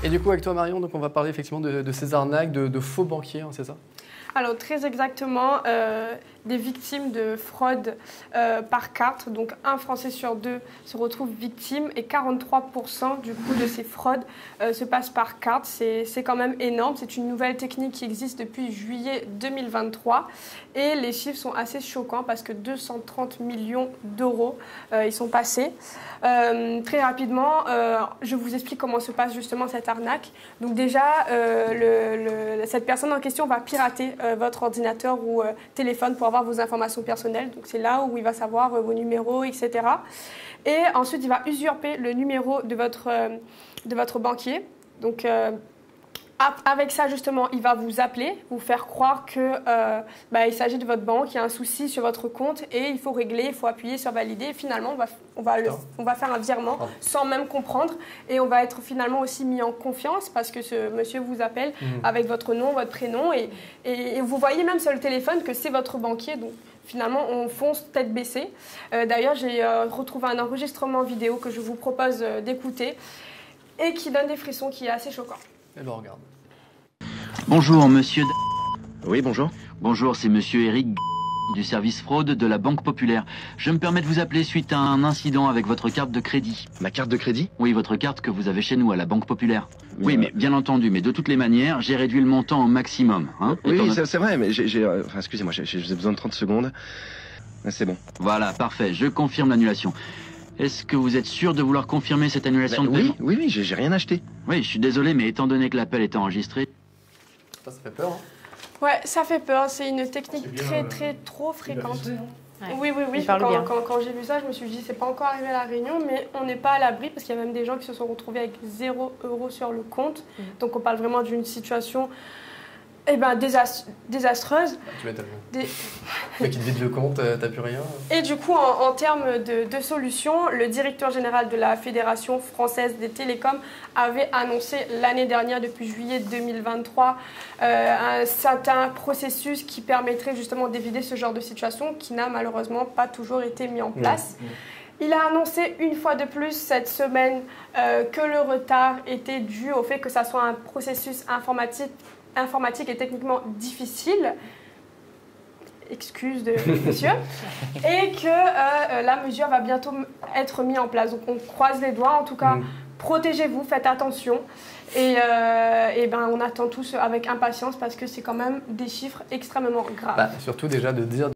Et du coup, avec toi, Marion, donc on va parler effectivement de ces arnaques, de faux banquiers, hein, c'est ça? Alors très exactement, des victimes de fraude par carte, donc un Français sur deux se retrouve victime et 43% du coup de ces fraudes se passent par carte. C'est quand même énorme, c'est une nouvelle technique qui existe depuis juillet 2023 et les chiffres sont assez choquants parce que 230 millions d'euros ils sont passés. Très rapidement, je vous explique comment se passe justement cette arnaque. Donc déjà, cette personne en question va pirater votre ordinateur ou téléphone pour avoir vos informations personnelles. Donc c'est là où il va savoir vos numéros, etc. Et ensuite, il va usurper le numéro de votre banquier. Donc avec ça, justement, il va vous appeler, vous faire croire qu'il s'agit de votre banque, il y a un souci sur votre compte et il faut régler, il faut appuyer sur valider. Et finalement, on va faire un virement sans même comprendre et on va être finalement aussi mis en confiance parce que ce monsieur vous appelle avec votre nom, votre prénom et vous voyez même sur le téléphone que c'est votre banquier. Donc, finalement, on fonce tête baissée. D'ailleurs, j'ai retrouvé un enregistrement vidéo que je vous propose d'écouter et qui donne des frissons, qui est assez choquant. Et ben, regarde. Bonjour, monsieur. Oui, bonjour. Bonjour, c'est monsieur Eric du service fraude de la Banque Populaire. Je me permets de vous appeler suite à un incident avec votre carte de crédit. Ma carte de crédit? Oui, votre carte que vous avez chez nous à la Banque Populaire. Oui, mais bien entendu, mais de toutes les manières, j'ai réduit le montant au maximum. Hein, oui, c'est vrai, mais excusez-moi, j'ai besoin de 30 secondes. C'est bon. Voilà, parfait, je confirme l'annulation. Est-ce que vous êtes sûr de vouloir confirmer cette annulation de paiement? Oui, j'ai rien acheté. Oui, je suis désolé, mais étant donné que l'appel est enregistré... Ça fait peur, hein? Ouais, ça fait peur. C'est une technique trop fréquente. Oui. Quand j'ai vu ça, je me suis dit, c'est pas encore arrivé à La Réunion, mais on n'est pas à l'abri parce qu'il y a même des gens qui se sont retrouvés avec 0 € sur le compte. Donc on parle vraiment d'une situation désastreuse. Tu m'étonnes. Mais qui te vide le compte, t'as plus rien. Et du coup, en termes de solutions, le directeur général de la Fédération française des télécoms avait annoncé l'année dernière, depuis juillet 2023, un certain processus qui permettrait justement d'éviter ce genre de situation qui n'a malheureusement pas toujours été mis en place. Il a annoncé une fois de plus cette semaine que le retard était dû au fait que ça soit un processus informatique et techniquement difficile, excuse de monsieur, et que la mesure va bientôt être mise en place. Donc on croise les doigts, en tout cas, protégez-vous, faites attention. Et on attend tous avec impatience parce que c'est quand même des chiffres extrêmement graves. Surtout déjà de dire